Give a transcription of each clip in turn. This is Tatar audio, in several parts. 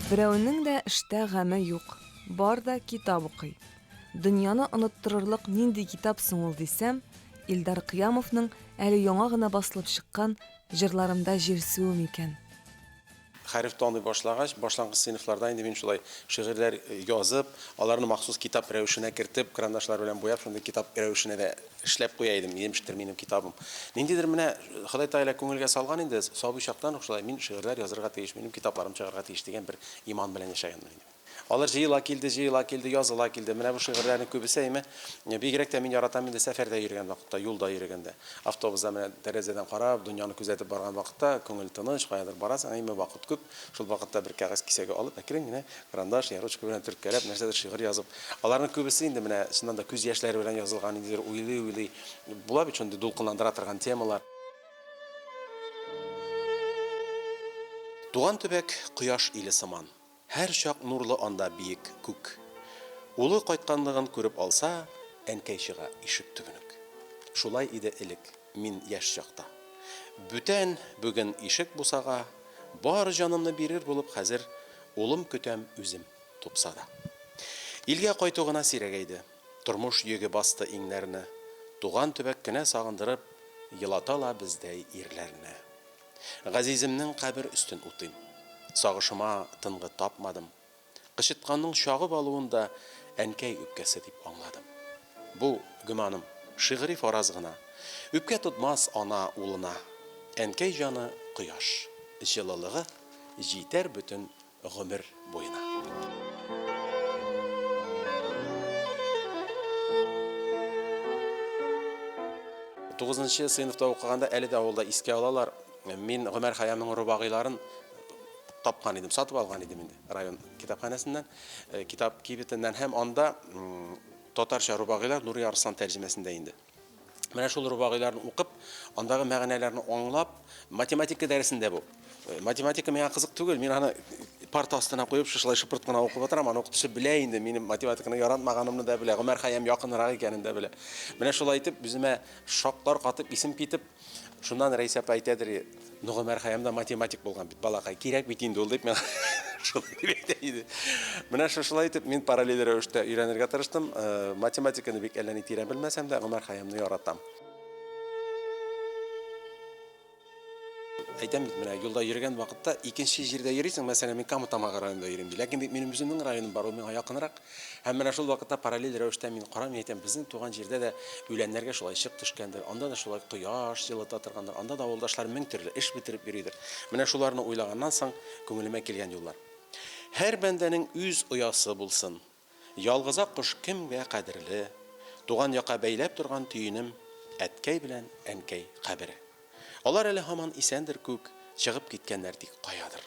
Берәүнең дә эштә гаме юк, бар да китап укый. Дөньяны оныттырырлык нинди китап соң ул дисәм, Илдар Кыямовның әле яңа гына басылып чыккан "Җырларымда җир суым" икән. Хәреф таный башлагач, башлангыч сыйныфларда инде мин шулай шигырьләр язып, аларны махсус китап рәвешенә кертеп, карандашлар белән буяп, шундый китап рәвешенә дә эшләп куя идем. Имештер минем китабым. Ниндидер менә Ходай Тәгалә күңелгә салган инде, сабый чактан ук шулай мин шигырьләр язарга тиеш, минем китапларым чыгарга тиеш дигән бер иман белән яшәгәнмен инде. Алар җыела килде, языла килде. Менә бу шигырьләрнең күбесе бигрәк тә мин яратам инде сәфәрдә йөргән вакытта, юлда йөргәндә. Автобуста менә тәрәзәдән карап, дөньяны күзәтеп барган вакытта, күңел тыныч, каядыр барасың, әйме вакыт күп. Шул вакытта бер кәгазь кисәге алып, әкрен генә карандаш, ручка белән төрткәләп, нәрсәдер шигырь язып. Аларның күбесе инде менә чыннан да күз яшьләре белән язылган, индидер уйлый. Була бит шундый дулкынландыра торган темалар. Туган төбәк кояш иле сыман. Һәр чак нурлы анда биек күк. Улы кайтканлыгын күреп алса, әнкәй чыга ишек төбенек. Шулай иде элек, мин яшь чакта. Бүтән бүген ишек бусага, бар җанымны бирер булып хәзер улым көтәм үзем тупсада. Илгә кайту гына сирәгәйде. Тормыш йөге басты иңнәрне. Туган төбәк кенә сагындырып, елатала бездәй ирләрне. Газиземнең кабер өстен утыйм. Сагышыма тынгы тапмадым. Кычытканның чагып алуында әнкәй үпкәсе дип аңладым. Бу гыманым шигъри фараз гына. Үпкә тотмас ана улына. Әнкәй җаны кояш. Җылылыгы җитәр бөтен гомер буена. 9нчы сыйныфта укыганда әле дә авылда искә алалар. Мин Гомәр Хаямның рубагыйларын тапкан идем, сатып алган идем инде район китапханәсеннән, китап кибетеннән һәм анда татарча рубагыйлар Нури Арслан тәрҗемәсендә инде. Менә шул рубагыйларны укып, андагы мәгънәләрне аңлап, математика дәресендә бу. Математика миңа кызык түгел, мин аны парта астына куеп шулай шыпырт кына укып отырам, аны укытучы белә инде, минем математиканы яратмаганымны да белә, Гомәр Хаям якынрак икәнен дә белә. Менә шулай итеп, үземә шаклар катып, исем китеп, шуннан Рәйсә апа әйтәдер, Гомәр Хаям да математик булган бит, балакай, кирәк бит инде ул дип мен шулай әйтә иде. Менә шулай итеп, мин параллель рәвештә өйрәнергә тырыштым. Математиканы бик әллә ни тирән белмәсәм дә, Гомәр Хаямны яратам. Әйтәм бит, менә юлда йөргән вакытта икенче җирдә йөрисең, мәсәлән, мин Камытамага районында йөрим ди. Ләкин минем үземнең районым бар, ул миңа якынрак. Һәм менә шул вакытта параллель рәвештә мин карам, әйтәм, безнең туган җирдә дә үләннәргә шулай чык төшкәндер, анда да шулай кояш җылыта торгандыр, анда да авылдашлар мең төрле эш битереп йөридер. Менә шуларны уйлаганнан соң күңелемә килгән юллар. Һәр бәндәнең үз оясы булсын. Ялгызак кош кемгә кадерле, туган якка бәйләп торган төенем, әткәй белән әнкәй кабере. Алар әле һаман исәндер күк, чыгып киткәннәр тик каядыр.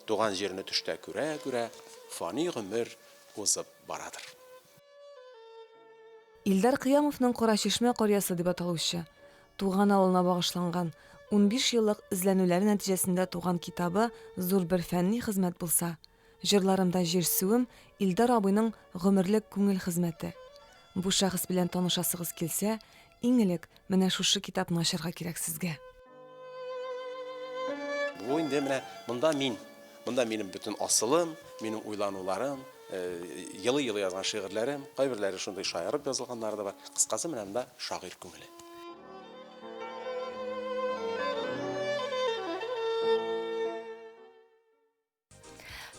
Туган җирне төштә күрә, фани гомер узып барадыр. Илдар Кыямовның Кара Чишмә карьясы дип аталучы, туган авылына багышланган 15 еллык эзләнүләр нәтиҗәсендә туган китабы зур бер фәнни хезмәт булса, җырларымда җир суым Илдар абыйның гомерлек күңел хезмәте. Бу шәхес белән танышасыгыз килсә, иң элек менә шушы китапны ачарга кирәк сезгә. Бу инде менә монда минем бөтен асылым, минем уйлануларым, йылы язган шигырьләрем, кайберләре шундый шаярып язылганнары да бар. Кыскасы менә монда шагыйрь күңеле.